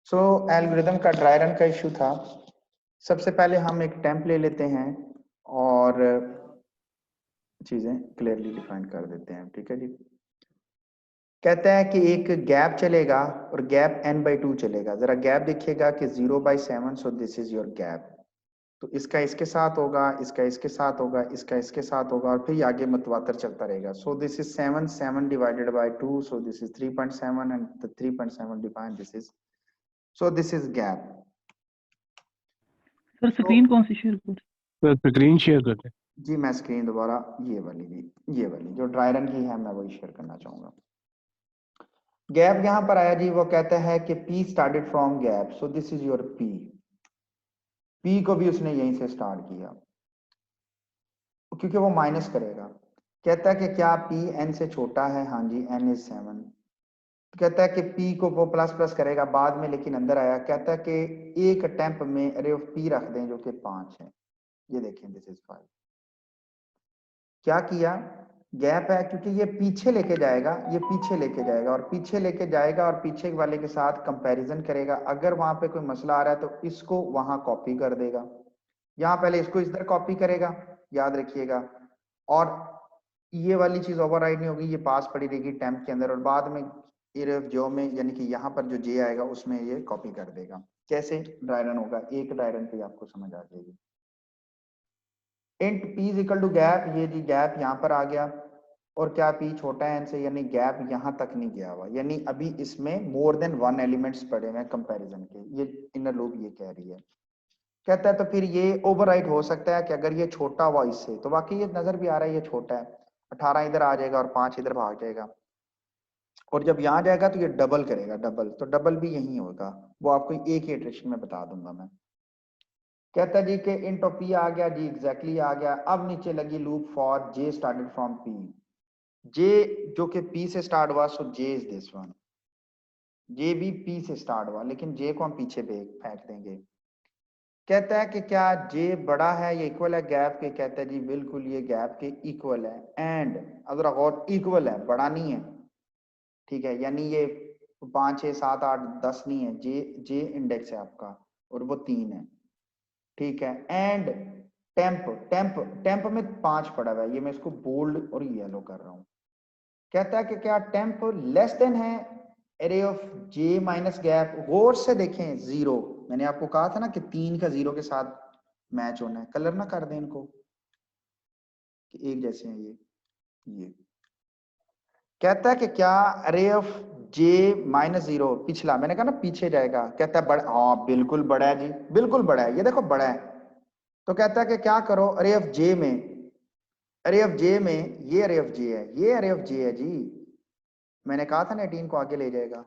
सो algorithm का dry run का issue था। सबसे पहले हम एक टेम्प ले लेते हैं और चीजें क्लियरली डिफाइन कर देते हैं। ठीक है जी। कहता है कि एक गैप चलेगा और गैप n/2 चलेगा। जरा गैप देखिएगा कि 0/7, सो दिस इज योर गैप। तो इसका इसके साथ होगा, इसका इसके साथ होगा, इसका इसके साथ होगा और फिर आगे मतवातर चलता रहेगा। सो this is 7, 7 divided by 2, so this is 3.7 and the 3.7 define this is, so this is gap. Sir screen कौन सी शेयर कर? स्क्रीन शेयर करते हैं। जी मैं स्क्रीन दोबारा ये वाली जो ड्राई रन की है मैं वही शेयर करना चाहूंगा। गैप यहां पर आया जी, वो कहता है कि P started from gap, so this is your P को भी उसने यहीं से स्टार्ट किया क्योंकि वो माइनस करेगा। कहता है कि क्या P n से छोटा है? हाँ जी, n इज 7। कहता है कि P को वो प्लस प्लस करेगा बाद में, लेकिन अंदर आया। कहता है कि एक अटेम्प्ट में अरे ऑफ P रख दें जो कि 5 है। ये देखें दिस इज 5। क्या किया? गैप है क्योंकि ये पीछे लेके जाएगा, ये पीछे लेके जाएगा और पीछे लेके जाएगा और पीछे वाले के साथ कंपैरिजन करेगा। अगर वहां पे कोई मसला आ रहा है तो इसको वहां कॉपी कर देगा। यहां पहले इसको इधर कॉपी करेगा, याद रखिएगा। और ये वाली चीज ओवरराइड नहीं होगी, ये पास पड़ी रहेगी टेम्प के अंदर और बाद में जो में यानी कि यहाँ पर जो जे आएगा उसमें ये कॉपी कर देगा। कैसे ड्राई रन होगा? एक ड्राई रन पे आपको समझ आ जाएगी। Int p is equal to gap, ये जी गैप यहाँ पर आ गया और क्या p छोटा है n से, यानी गैप यहाँ तक नहीं गया हुआ, यानी अभी इसमें मोर देन 1 एलिमेंट्स पड़े हुए हैं कंपैरिजन के। ये इनर लूप ये कह रही है। कहता है तो फिर ये ओवरराइट हो सकता है कि अगर ये छोटा हुआ इससे, तो वाकई ये नजर भी आ रहा है ये छोटा है। 18 इधर आ जाएगा और 5 इधर भाग जाएगा और जब यहाँ जाएगा तो ये डबल करेगा, डबल तो डबल भी यही होगा। वो आपको एक ही इटरेशन में बता दूंगा मैं। कहता जी कि इंट ऑफ p आ गया जी, एग्जैक्टली आ गया। अब नीचे लगी loop for j started from p, j जो कि p से स्टार्ट हुआ, सो j is this one. j भी p से स्टार्ट हुआ लेकिन j को हम पीछे फेंक देंगे। कहता है कि क्या j बड़ा है या इक्वल है गैप के? कहता है जी बिल्कुल ये गैप के इक्वल है। एंड अगर गौर इक्वल है, बड़ा नहीं है। ठीक है, यानी ये 5 6 7 8 10 नहीं है, j इंडेक्स है आपका और वो 3 है। ठीक है, एंड टेम्प में 5 पड़ा हुआ है, ये मैं इसको बोल्ड और येलो कर रहा हूं। कहता है कि क्या टेम्प लेस देन है array of j minus gap? गौर से देखें 0, मैंने आपको कहा था ना कि 3 का 0 के साथ मैच होना है। कलर ना कर दें इनको कि एक जैसे हैं ये। कहता है कि क्या अरे ऑफ j माइनस 0, पिछला मैंने कहा ना पीछे जाएगा। कहता है बड़ा, हाँ बिल्कुल बड़ा है जी, बिल्कुल बड़ा है, ये देखो बड़ा है। तो कहता है कि क्या करो अरे ऑफ j में, अरे ऑफ j में ये अरे ऑफ j है, ये अरे ऑफ j है जी। मैंने कहा था ना 18 को आगे ले जाएगा।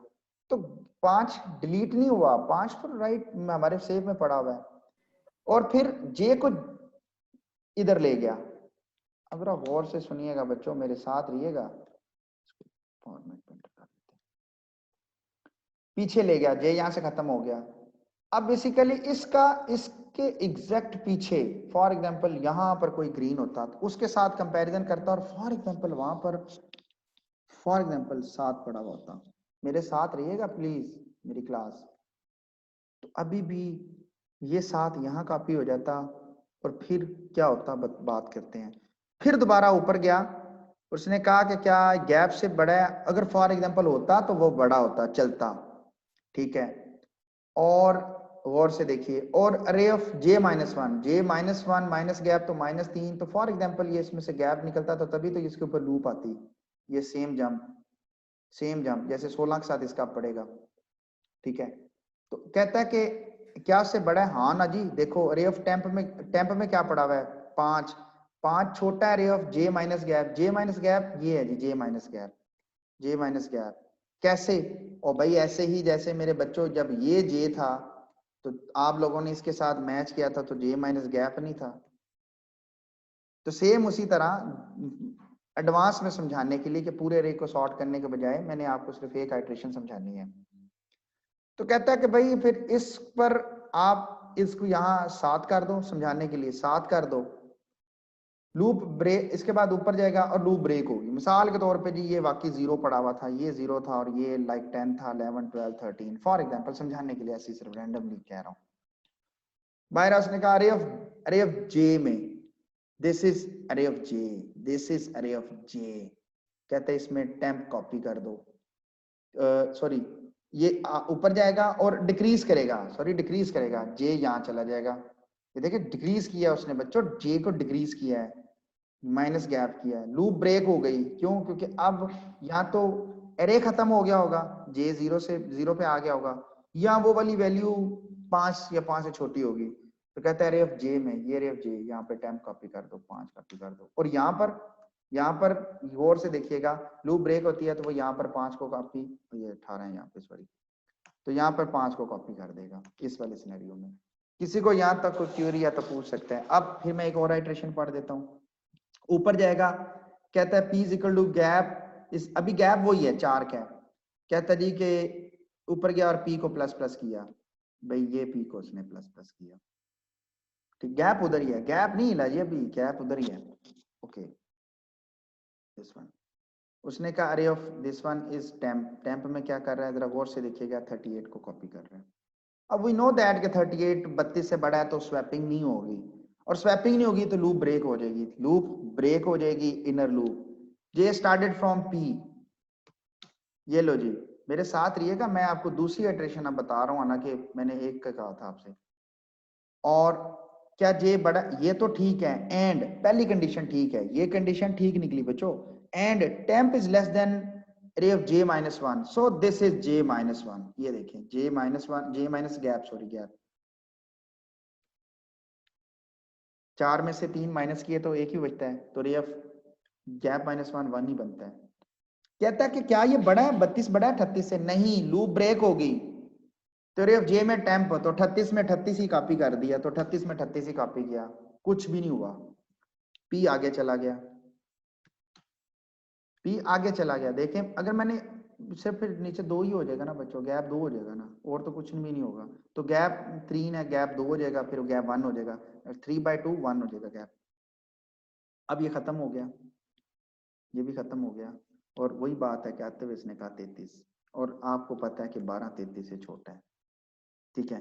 तो 5 डिलीट नहीं हुआ, 5 तो राइट हमारे सेव में पड़ा हुआ है और फिर j को इधर ले गया। अब जरा गौर से सुनिएगा बच्चों, मेरे साथ रहिएगा। फॉर्मेट कर देते हैं, पीछे ले गया, j यहां से खत्म हो गया। अब बेसिकली इसके एग्जैक्ट पीछे फॉर एग्जांपल यहां पर कोई ग्रीन होता तो उसके साथ कंपैरिजन करता और फॉर एग्जांपल वहां पर फॉर एग्जांपल 7 पड़ा हुआ होता। मेरे साथ रहिएगा प्लीज मेरी क्लास। तो अभी भी ये 7 यहाँ कॉपी हो जाता और फिर क्या होता बात करते हैं। फिर दोबारा ऊपर गया, उसने कहा कि क्या गैप से बड़ा है? अगर फॉर एग्जांपल होता तो वो बड़ा होता, चलता। ठीक है, और गौर से देखिए, और अरे of j minus one minus gap तो -3। तो फॉर एग्जांपल ये इसमें से गैप निकलता तो तभी तो इसके ऊपर लूप आती। ये सेम जंप जैसे 16 के साथ इसका पड़ेगा। ठीक है, तो कहता है कि क्या उससे बड़ा है? हाँ ना जी, देखो अरे ऑफ टेम्प में क्या पड़ा हुआ है? 5 छोटा है अरे ऑफ j माइनस गैप, ये है जी j माइनस गैप। कैसे? और भाई ऐसे ही जैसे मेरे बच्चों जब ये j था तो आप लोगों ने इसके साथ मैच किया था तो j माइनस गैप नहीं था। तो सेम उसी तरह एडवांस में समझाने के लिए कि पूरे रे को सॉर्ट करने के बजाय मैंने आपको सिर्फ एक आइट्रेशन समझानी है। तो कहता है कि भाई फिर इस पर आप इसको यहाँ 7 कर दो, समझाने के लिए 7 कर दो। लूप ब्रेक, इसके बाद ऊपर जाएगा और लूप ब्रेक होगी। मिसाल के तौर पे जी ये वाकई 0 पड़ा हुआ था, ये 0 था और ये लाइक 10 था, 11 12 13 फॉर एग्जांपल, समझाने के लिए ऐसे सिर्फ रैंडमली कह रहा हूँ। बाहर उसने कहा अरे ऑफ जे में दिस इज अरे ऑफ जे, दिस इज अरे ऑफ जे, कहते हैं इसमें टेम्प कॉपी कर दो, सॉरी ये ऊपर जाएगा और डिक्रीज करेगा, सॉरी डिक्रीज करेगा, जे यहाँ चला जाएगा। ये देखिए डिक्रीज किया उसने बच्चों, जे को डिक्रीज किया है, माइनस गैप किया है, लूप ब्रेक हो गई। क्यों? क्योंकि अब या तो एरे खत्म हो गया होगा, जे 0 से 0 पे आ गया होगा, या वो वाली वैल्यू 5 या 5 से छोटी होगी। तो कहता है अरे ऑफ जे में, ये अरे ऑफ जे, यहाँ पे टेम्प कॉपी कर दो, 5 कॉपी कर दो। और यहाँ पर गौर से देखिएगा, लूप ब्रेक होती है तो वो यहाँ पर 5 को कॉपी, ये 18 है यहाँ पे सॉरी, तो यहाँ पर 5 को कॉपी कर देगा इस वाले सिनेरियो में। किसी को यहाँ तक कोई क्यूरी या तो पूछ सकते हैं। अब फिर मैं एक और आइट्रेशन पढ़ देता हूँ। ऊपर जाएगा, कहता है P is equal to gap, इस अभी गैप वही है 4 का, कहता जी के ऊपर गया और P को प्लस प्लस किया, भाई ये P को उसने प्लस प्लस किया, ठीक, गैप उधर ही है, गैप नहीं हिला जी, अभी गैप उधर ही है। ओके दिस वन, उसने कहा अरे of this one is temp, temp में क्या कर रहा है जरा गौर से देखिएगा, 38 को कॉपी कर रहा है। अब वी नो दैट के 38 32 से बड़ा है तो स्वैपिंग नहीं होगी, और स्वैपिंग नहीं होगी तो लूप ब्रेक हो जाएगी, लूप ब्रेक हो जाएगी, inner loop. J started from P, ये लो जी मेरे साथ रहिएगा, मैं आपको दूसरी इटरेशन अब बता रहा हूँ ना कि मैंने एक का कहा था आपसे। और क्या जे बड़ा, ये तो ठीक है, एंड पहली कंडीशन ठीक है, ये कंडीशन ठीक निकली बच्चों, and temp is less than array of J minus one, so this is J minus one. ये देखें जे माइनस वन, जे माइनस गैप, सॉरी गैप, 4 में से 3 माइनस किए तो एक ही बचता है, तो ray of gap minus one 1 ही बनता है। कहता है कि क्या ये बड़ा है 32 बड़ा है 38 से? नहीं, लूप ब्रेक हो गई, तो रे ऑफ जे में टेम्प, तो 38 में 38 ही कॉपी कर दिया, तो 38 में 38 ही कॉपी किया, कुछ भी नहीं हुआ, पी आगे चला गया, पी आगे चला गया। देखें अगर मैंने सिर्फ फिर नीचे 2 ही हो जाएगा ना बच्चों, गैप 2 हो जाएगा ना, और तो कुछ भी नहीं होगा, तो गैप 3 है, गैप 2 हो जाएगा, फिर गैप 1 हो जाएगा, 3/2 1 हो जाएगा गैप। अब ये खत्म हो गया, ये भी खत्म हो गया, और वही बात है कि आते हुए इसने कहा 33, और आपको पता है कि 12 33 से छोटा है, ठीक है।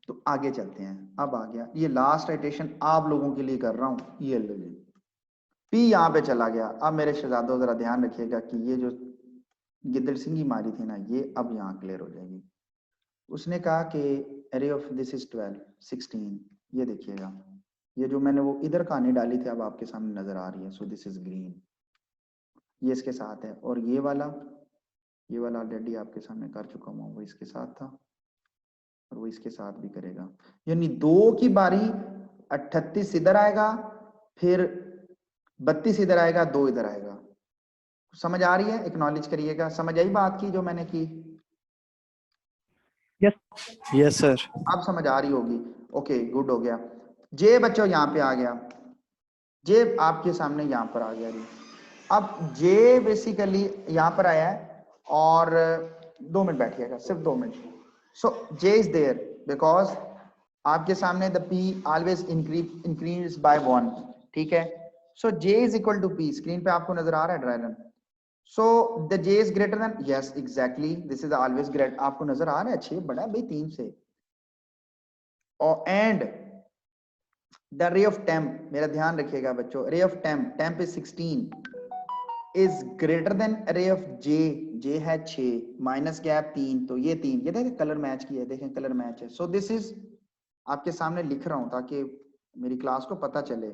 तो आगे चलते हैं, अब आ गया ये लास्ट आइटेशन आप लोगों के लिए कर रहा हूं, ये ले लीजिए, पी यहाँ पे चला गया। अब मेरे शहजादों जरा ध्यान रखिएगा कि ये जो गिद्दड़ सिंगी मारी थी ना, ये अब यहाँ क्लियर हो जाएगी। उसने कहा कि एरे ऑफ दिस इज 12 16, ये देखिएगा, ये जो मैंने वो इधर कहानी डाली थी अब आपके सामने नजर आ रही है, सो दिस इज ग्रीन, ये इसके साथ है, और ये वाला ऑलरेडी आपके सामने कर चुका हूँ, वो इसके साथ था और वो इसके साथ भी करेगा, यानी 2 की बारी 38 इधर आएगा, फिर 32 इधर आएगा, 2 इधर आएगा। समझ आ रही है? एक्नॉलेज करिएगा, समझ आई बात की जो मैंने की? Yes yes sir. अब समझ आ रही होगी, ओके गुड हो गया। जे बच्चों यहाँ पे आ गया, जे आपके सामने यहाँ पर आ गया जी। अब जे बेसिकली यहाँ पर आया है, और 2 मिनट बैठिएगा, सिर्फ 2 मिनट। So J is there because आपके सामने the P always increase by 1, ठीक है। So J is equal to P, screen पे आपको नजर आ रहा है ड्राइलन, so the J is greater than, yes exactly this is always great, आपको नजर आ रहा है 6 बड़ा है भाई 3 से, और and the array of temp, मेरा ध्यान रखिएगा बच्चों, array of temp, temp is 16 is greater than array of J, J है 6 माइनस गैप 3, तो ये 3, ये देखें कलर मैच किया है, देखें कलर मैच है। सो दिस इज आपके सामने लिख रहा हूं ताकि मेरी क्लास को पता चले।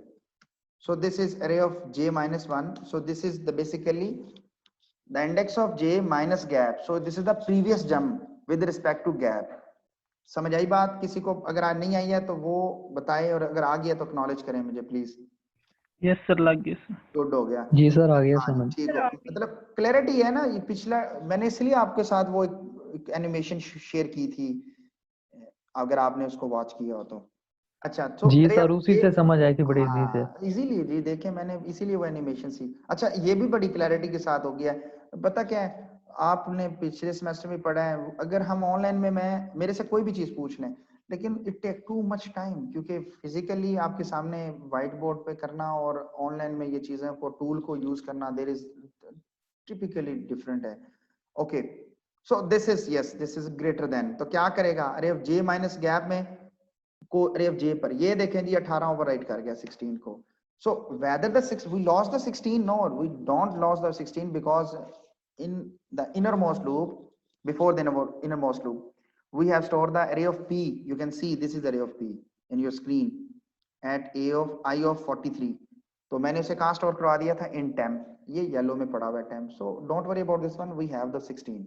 So this is array of J minus 1, so this is the basically the index of J minus gap, so this is the previous jump with respect to gap. समझ आई बात? किसी को अगर आज नहीं आई है तो वो बताए, और अगर आ गया तो एक्नॉलेज करें मुझे प्लीज। यस सर, लग गया सर। गुड हो गया जी सर, आ गया हाँ समझ। ठीक हो, मतलब क्लैरिटी है ना। ये पिछला मैंने इसलिए आपके साथ वो एक एनिमेशन शेयर की थी, अगर आपने उसको वॉच किया हो तो। अच्छा तो जी सर, उसी से समझ आई थी बड़ी इजी से। इजीली जी, देखें मैंने इसीलिए वो एनिमेशन सी। अच्छा ये भी बड़ी क्लैरिटी के साथ हो गया। पता क्या है, आपने पिछले सेमेस्टर में पढ़ा है, अगर हम ऑनलाइन में मैं मेरे से कोई भी चीज पूछ लें, लेकिन it take too much time, क्योंकि फिजिकली आपके सामने व्हाइट बोर्ड पे करना और ऑनलाइन में ये चीजें को टूल को यूज करना देयर इज टिपिकली डिफरेंट है। Okay, so this is yes, this is greater then, तो क्या करेगा, अरे अब जे माइनस गैप में को, अरे अब जे पर ये देखें जी 18 ओवरराइट कर गया 16 को। So whether the six we lost the 16, no, we don't lost the 16 because in the innermost loop, before the innermost loop, we have stored the array of p. You can see this is the array of p in your screen at a of I of 43. तो मैंने उसे कहाँ store करवा दिया था, in temp, ये yellow में पड़ा हुआ है temp, so don't worry about this one, we have the 16.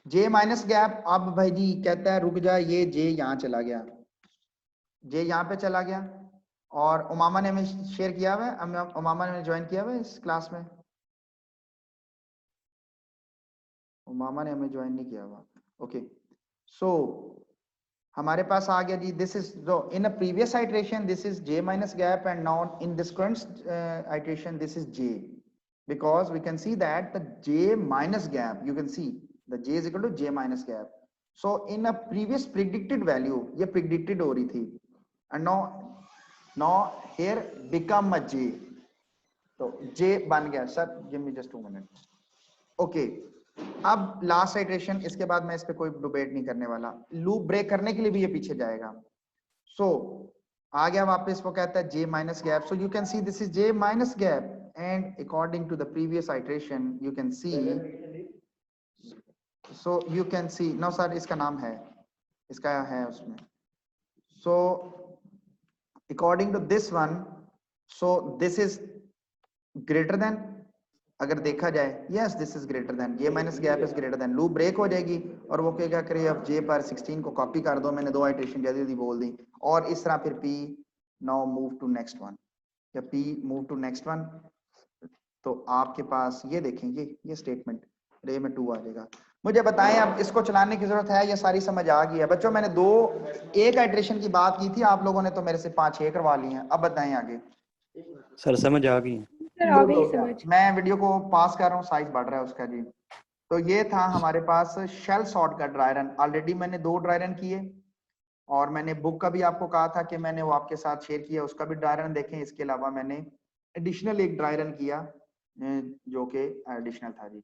j minus gap, अब भाई जी कहता है रुक जा, ये j यहाँ चला गया, j यहाँ पे चला गया, और उमामा ने हमें शेयर किया हुआ है, उमामा ने ज्वाइन किया हुआ है इस क्लास में, उमामा ने हमें ज्वाइन नहीं किया हुआ। ओके, सो हमारे पास आ गया जी, दिस इज जो in a previous iteration this is j minus gap, and now in this current iteration this is j, because we can see that the j minus gap, you can see the j is equal to j minus gap. So in a previous predicted value, ये predicted हो रही थी, and now here become a j, तो j बन गया। Sir give me just 2 minutes. Okay, अब last iteration, इसके बाद मैं इस पे कोई डिबेट नहीं करने वाला, लूप ब्रेक करने के लिए भी ये पीछे जाएगा। सो आ गया वापस, वो कहता है j minus gap, so you can see this is j minus gap, and according to the previous iteration you can see, so you can see no sir, इसका नाम है, इसका है उसमें, so according to this one, so this is greater than, अगर देखा जाए yes this is greater than, j minus gap is greater than, loop break हो जाएगी और वो क्या करे, अब j पर 16 को कॉपी कर दो, मैंने 2 आइटरेशन जल्दी जल्दी बोल दी, और इस तरह फिर p now move to next one, या p move to next one, तो आपके पास ये देखें, ये स्टेटमेंट रे में 2 आ जाएगा। मुझे बताएं अब इसको चलाने की जरूरत है, ये सारी समझ आ गई है बच्चों? मैंने एक आइटरेशन की बात की थी, आप लोगों ने तो मेरे से 5-6 करवा ली हैं, अब बताएं आगे। सर समझ आ गई सर आ गई समझ। मैं वीडियो को पास कर रहा हूँ, साइज बढ़ रहा है उसका जी। तो ये था हमारे पास शेल सॉर्ट का ड्राई रन, ऑलरेडी मैंने 2 ड्राई रन किए, और मैंने बुक का भी आपको कहा था कि मैंने वो आपके साथ शेयर किया, उसका भी ड्राई रन देखें। इसके अलावा मैंने एडिशनल एक ड्राई रन किया जो कि एडिशनल था जी।